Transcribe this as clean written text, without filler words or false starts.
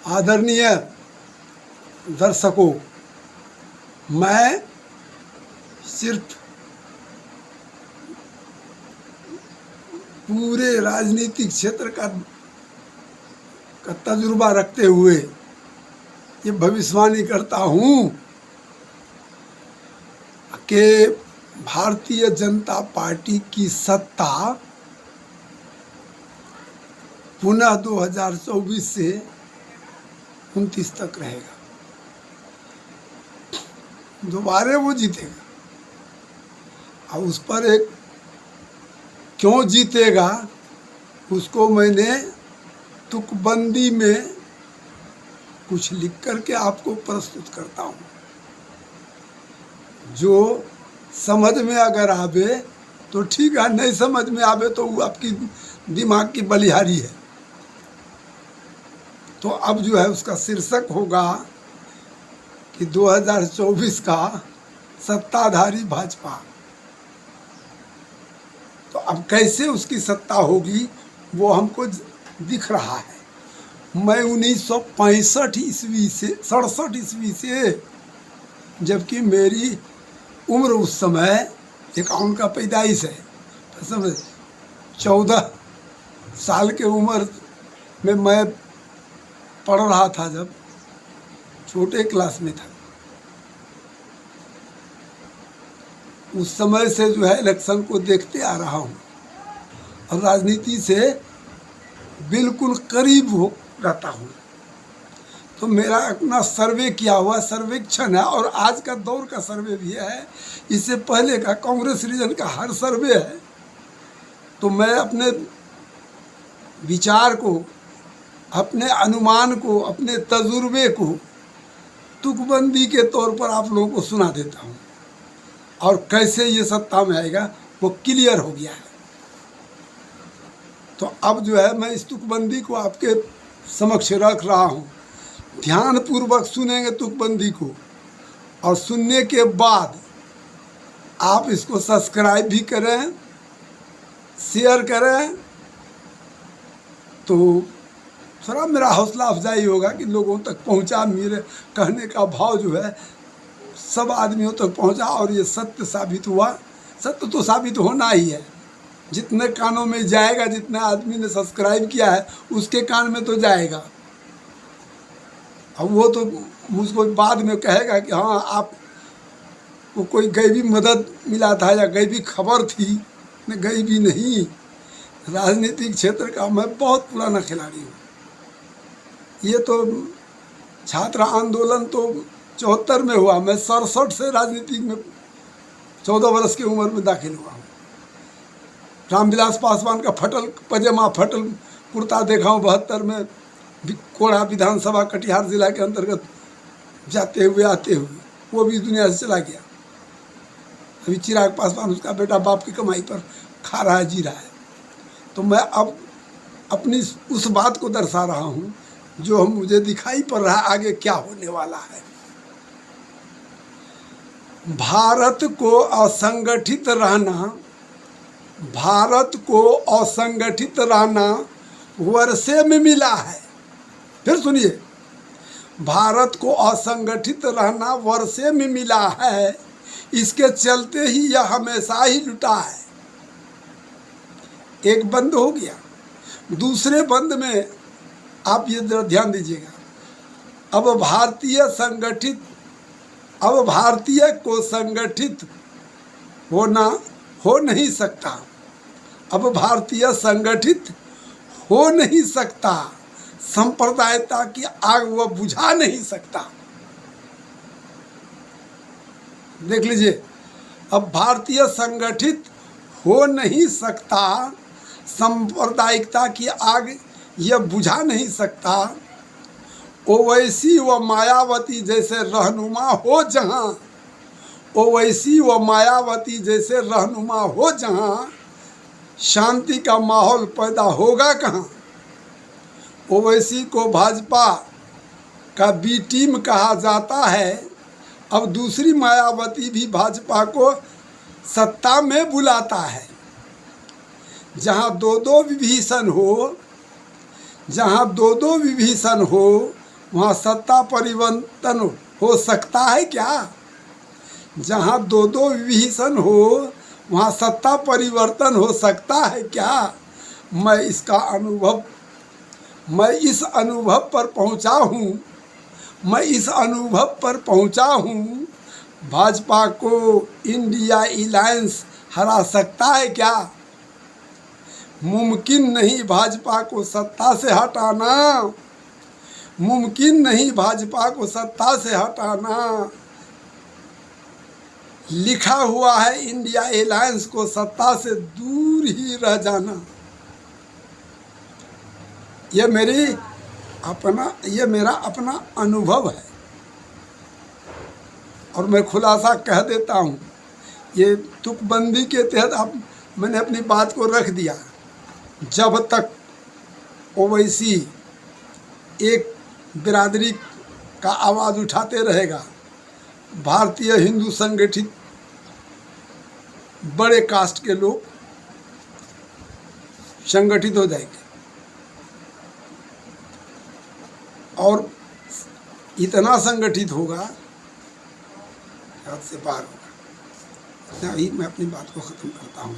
आदरणीय दर्शकों, मैं सिर्फ पूरे राजनीतिक क्षेत्र का तजुर्बा रखते हुए ये भविष्यवाणी करता हूँ कि भारतीय जनता पार्टी की सत्ता पुनः 2024 से 29 तक रहेगा। दोबारा वो जीतेगा। और उस पर एक क्यों जीतेगा उसको मैंने तुकबंदी में कुछ लिख करके आपको प्रस्तुत करता हूँ। जो समझ में अगर आवे तो ठीक है, नहीं समझ में आवे तो वो आपकी दिमाग की बलिहारी है। तो अब जो है उसका शीर्षक होगा कि 2024 का सत्ताधारी भाजपा। तो अब कैसे उसकी सत्ता होगी वो हमको दिख रहा है। मैं 1965 ईस्वी से 67 ईस्वी से, जबकि मेरी उम्र उस समय 51 का पैदाइश है, तो समझ 14 साल के उम्र में मैं पढ़ रहा था, जब छोटे क्लास में था। उस समय से जो है इलेक्शन को देखते आ रहा हूँ और राजनीति से बिल्कुल करीब हो रहता हूँ। तो मेरा अपना सर्वे किया हुआ सर्वेक्षण है और आज का दौर का सर्वे भी है, इससे पहले का कांग्रेस रीजन का हर सर्वे है। तो मैं अपने विचार को, अपने अनुमान को, अपने तजुर्बे को तुकबंदी के तौर पर आप लोगों को सुना देता हूँ और कैसे ये सत्ता में आएगा वो क्लियर हो गया है। तो अब जो है मैं इस तुकबंदी को आपके समक्ष रख रहा हूँ। ध्यानपूर्वक सुनेंगे तुकबंदी को और सुनने के बाद आप इसको सब्सक्राइब भी करें, शेयर करें, तो थोड़ा मेरा हौसला अफजाई होगा कि लोगों तक पहुंचा। मेरे कहने का भाव जो है सब आदमियों तक पहुंचा और ये सत्य साबित हुआ। सत्य तो साबित होना ही है। जितने कानों में जाएगा, जितने आदमी ने सब्सक्राइब किया है उसके कान में तो जाएगा। अब वो तो मुझको बाद में कहेगा कि हाँ आपको कोई गैबी मदद मिला था या गैबी खबर थी। न गैबी नहीं, राजनीतिक क्षेत्र का मैं बहुत पुराना खिलाड़ी हूँ। ये तो छात्र आंदोलन तो 74 में हुआ, मैं 67 से राजनीति में 14 वर्ष की उम्र में दाखिल हुआ हूँ। रामविलास पासवान का फटल पजामा, फटल कुर्ता देखा हूँ 72 में कोढ़ा विधानसभा कटिहार जिला के अंतर्गत जाते हुए आते हुए, वो भी दुनिया से चला गया। अभी चिराग पासवान उसका बेटा बाप की कमाई पर खा रहा है, जी रहा है। तो मैं अब अपनी उस बात को दर्शा रहा हूँ जो मुझे दिखाई पड़ रहा है आगे क्या होने वाला है। भारत को असंगठित रहना वर्षे में मिला है। फिर सुनिए, भारत को असंगठित रहना वर्षे में मिला है। इसके चलते ही यह हमेशा ही लुटा है। एक बंद हो गया, दूसरे बंद में आप ये जरा ध्यान दीजिएगा। अब भारतीय को संगठित हो नहीं सकता। अब भारतीय संगठित हो नहीं सकता। सांप्रदायिकता की आग वह बुझा नहीं सकता। देख लीजिए, अब भारतीय संगठित हो नहीं सकता, सांप्रदायिकता की आग यह बुझा नहीं सकता। ओवैसी व मायावती जैसे रहनुमा हो जहाँ, ओवैसी व मायावती जैसे रहनुमा हो जहाँ, शांति का माहौल पैदा होगा कहाँ। ओवैसी को भाजपा का बी टीम कहा जाता है। अब दूसरी मायावती भी भाजपा को सत्ता में बुलाता है। जहाँ दो दो विभीषण हो, वहाँ सत्ता परिवर्तन हो सकता है क्या? जहाँ दो दो विभीषण हो वहाँ सत्ता परिवर्तन हो सकता है क्या? मैं इस अनुभव पर पहुँचा हूँ। भाजपा को इंडिया अलायंस हरा सकता है क्या? मुमकिन नहीं भाजपा को सत्ता से हटाना, मुमकिन नहीं भाजपा को सत्ता से हटाना। लिखा हुआ है इंडिया अलायंस को सत्ता से दूर ही रह जाना। ये मेरा अपना अनुभव है और मैं खुलासा कह देता हूँ। ये तुकबंदी के तहत मैंने अपनी बात को रख दिया। जब तक ओवैसी एक बिरादरी का आवाज़ उठाते रहेगा, भारतीय हिंदू संगठित बड़े कास्ट के लोग संगठित हो जाएंगे और इतना संगठित होगा हद से पार होगा। इतना ही मैं अपनी बात को ख़त्म करता हूँ।